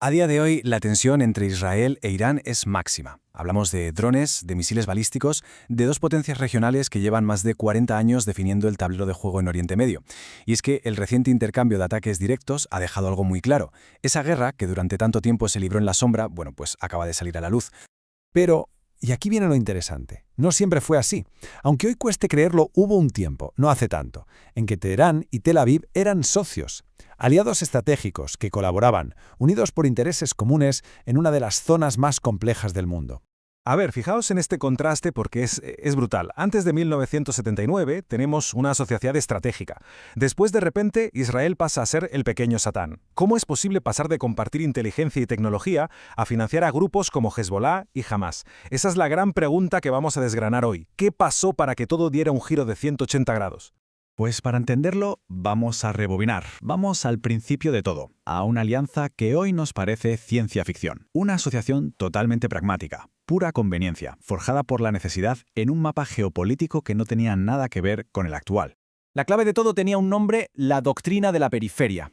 A día de hoy, la tensión entre Israel e Irán es máxima. Hablamos de drones, de misiles balísticos, de dos potencias regionales que llevan más de 40 años definiendo el tablero de juego en Oriente Medio. Y es que el reciente intercambio de ataques directos ha dejado algo muy claro. Esa guerra, que durante tanto tiempo se libró en la sombra, pues acaba de salir a la luz. Pero, y aquí viene lo interesante, no siempre fue así. Aunque hoy cueste creerlo, hubo un tiempo, no hace tanto, en que Teherán y Tel Aviv eran socios, aliados estratégicos que colaboraban, unidos por intereses comunes en una de las zonas más complejas del mundo. A ver, fijaos en este contraste porque es brutal. Antes de 1979 tenemos una asociación estratégica. Después, de repente, Israel pasa a ser el pequeño Satán. ¿Cómo es posible pasar de compartir inteligencia y tecnología a financiar a grupos como Hezbollah y Hamas? Esa es la gran pregunta que vamos a desgranar hoy. ¿Qué pasó para que todo diera un giro de 180 grados? Pues para entenderlo, vamos a rebobinar. Vamos al principio de todo, a una alianza que hoy nos parece ciencia ficción. Una asociación totalmente pragmática, pura conveniencia, forjada por la necesidad en un mapa geopolítico que no tenía nada que ver con el actual. La clave de todo tenía un nombre: la doctrina de la periferia.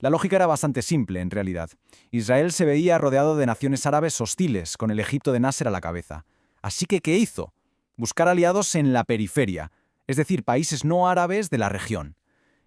La lógica era bastante simple, en realidad. Israel se veía rodeado de naciones árabes hostiles, con el Egipto de Nasser a la cabeza. Así que, ¿qué hizo? Buscar aliados en la periferia, es decir, países no árabes de la región.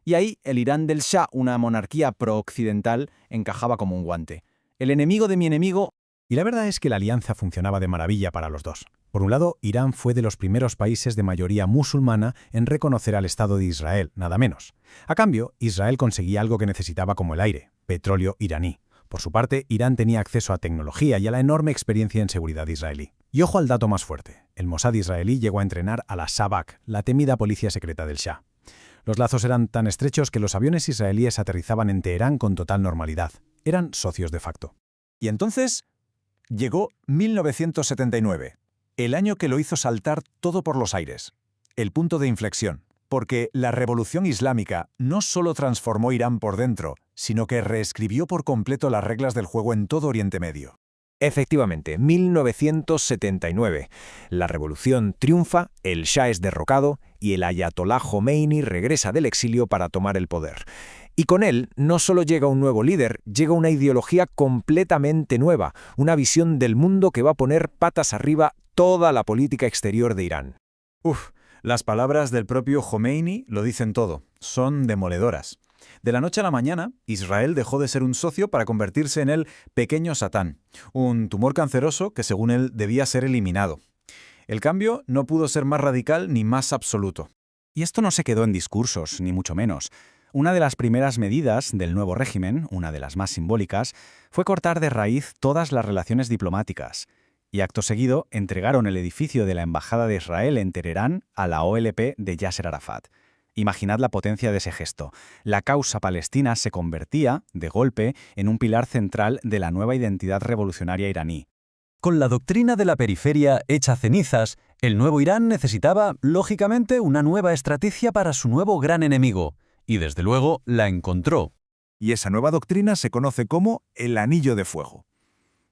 Y ahí el Irán del Shah, una monarquía pro-occidental, encajaba como un guante. El enemigo de mi enemigo. Y la verdad es que la alianza funcionaba de maravilla para los dos. Por un lado, Irán fue de los primeros países de mayoría musulmana en reconocer al Estado de Israel, nada menos. A cambio, Israel conseguía algo que necesitaba como el aire: petróleo iraní. Por su parte, Irán tenía acceso a tecnología y a la enorme experiencia en seguridad israelí. Y ojo al dato más fuerte: el Mossad israelí llegó a entrenar a la Shabak, la temida policía secreta del Shah. Los lazos eran tan estrechos que los aviones israelíes aterrizaban en Teherán con total normalidad. Eran socios de facto. Y entonces llegó 1979, el año que lo hizo saltar todo por los aires. El punto de inflexión. Porque la revolución islámica no solo transformó Irán por dentro, sino que reescribió por completo las reglas del juego en todo Oriente Medio. Efectivamente, 1979. La revolución triunfa, el Shah es derrocado y el Ayatolá Jomeini regresa del exilio para tomar el poder. Y con él no solo llega un nuevo líder, llega una ideología completamente nueva, una visión del mundo que va a poner patas arriba toda la política exterior de Irán. Las palabras del propio Jomeini lo dicen todo. Son demoledoras. De la noche a la mañana, Israel dejó de ser un socio para convertirse en el pequeño Satán, un tumor canceroso que según él debía ser eliminado. El cambio no pudo ser más radical ni más absoluto. Y esto no se quedó en discursos, ni mucho menos. Una de las primeras medidas del nuevo régimen, una de las más simbólicas, fue cortar de raíz todas las relaciones diplomáticas. Y acto seguido entregaron el edificio de la Embajada de Israel en Teherán a la OLP de Yasser Arafat. Imaginad la potencia de ese gesto. La causa palestina se convertía, de golpe, en un pilar central de la nueva identidad revolucionaria iraní. Con la doctrina de la periferia hecha cenizas, el nuevo Irán necesitaba, lógicamente, una nueva estrategia para su nuevo gran enemigo. Y desde luego la encontró. Y esa nueva doctrina se conoce como el Anillo de Fuego.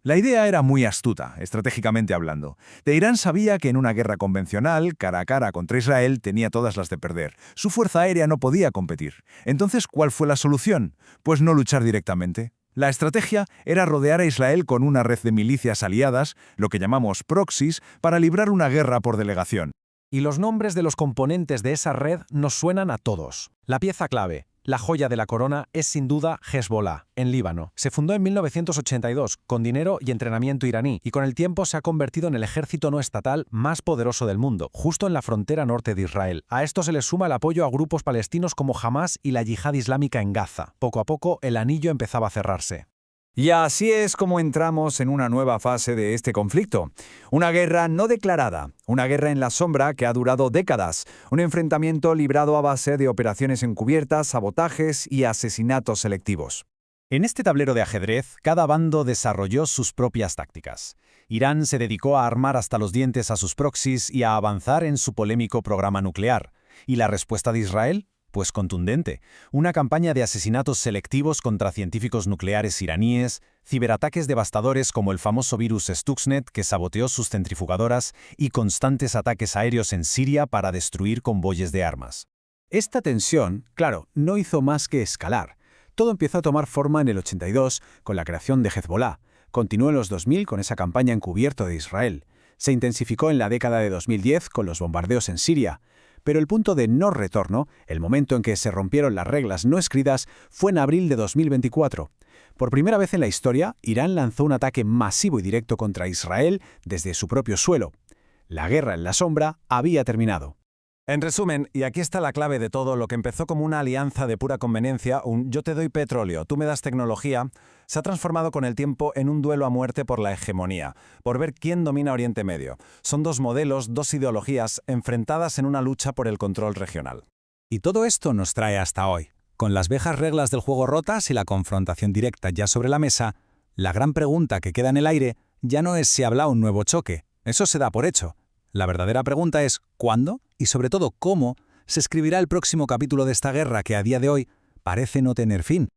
La idea era muy astuta, estratégicamente hablando. Teherán sabía que en una guerra convencional, cara a cara contra Israel, tenía todas las de perder. Su fuerza aérea no podía competir. Entonces, ¿cuál fue la solución? Pues no luchar directamente. La estrategia era rodear a Israel con una red de milicias aliadas, lo que llamamos proxies, para librar una guerra por delegación. Y los nombres de los componentes de esa red nos suenan a todos. La pieza clave, la joya de la corona, es sin duda Hezbollah, en Líbano. Se fundó en 1982, con dinero y entrenamiento iraní, y con el tiempo se ha convertido en el ejército no estatal más poderoso del mundo, justo en la frontera norte de Israel. A esto se le suma el apoyo a grupos palestinos como Hamas y la Yihad Islámica en Gaza. Poco a poco, el anillo empezaba a cerrarse. Y así es como entramos en una nueva fase de este conflicto. Una guerra no declarada, una guerra en la sombra que ha durado décadas, un enfrentamiento librado a base de operaciones encubiertas, sabotajes y asesinatos selectivos. En este tablero de ajedrez, cada bando desarrolló sus propias tácticas. Irán se dedicó a armar hasta los dientes a sus proxies y a avanzar en su polémico programa nuclear. ¿Y la respuesta de Israel? Pues contundente. Una campaña de asesinatos selectivos contra científicos nucleares iraníes, ciberataques devastadores como el famoso virus Stuxnet que saboteó sus centrifugadoras y constantes ataques aéreos en Siria para destruir convoyes de armas. Esta tensión, claro, no hizo más que escalar. Todo empezó a tomar forma en el 82 con la creación de Hezbollah. Continuó en los 2000 con esa campaña encubierta de Israel. Se intensificó en la década de 2010 con los bombardeos en Siria. Pero el punto de no retorno, el momento en que se rompieron las reglas no escritas, fue en abril de 2024. Por primera vez en la historia, Irán lanzó un ataque masivo y directo contra Israel desde su propio suelo. La guerra en la sombra había terminado. En resumen, y aquí está la clave de todo, lo que empezó como una alianza de pura conveniencia, un yo te doy petróleo, tú me das tecnología, se ha transformado con el tiempo en un duelo a muerte por la hegemonía, por ver quién domina Oriente Medio. Son dos modelos, dos ideologías enfrentadas en una lucha por el control regional. Y todo esto nos trae hasta hoy. Con las viejas reglas del juego rotas y la confrontación directa ya sobre la mesa, la gran pregunta que queda en el aire ya no es si habrá un nuevo choque. Eso se da por hecho. La verdadera pregunta es ¿cuándo? Y sobre todo ¿cómo? Se escribirá el próximo capítulo de esta guerra que a día de hoy parece no tener fin.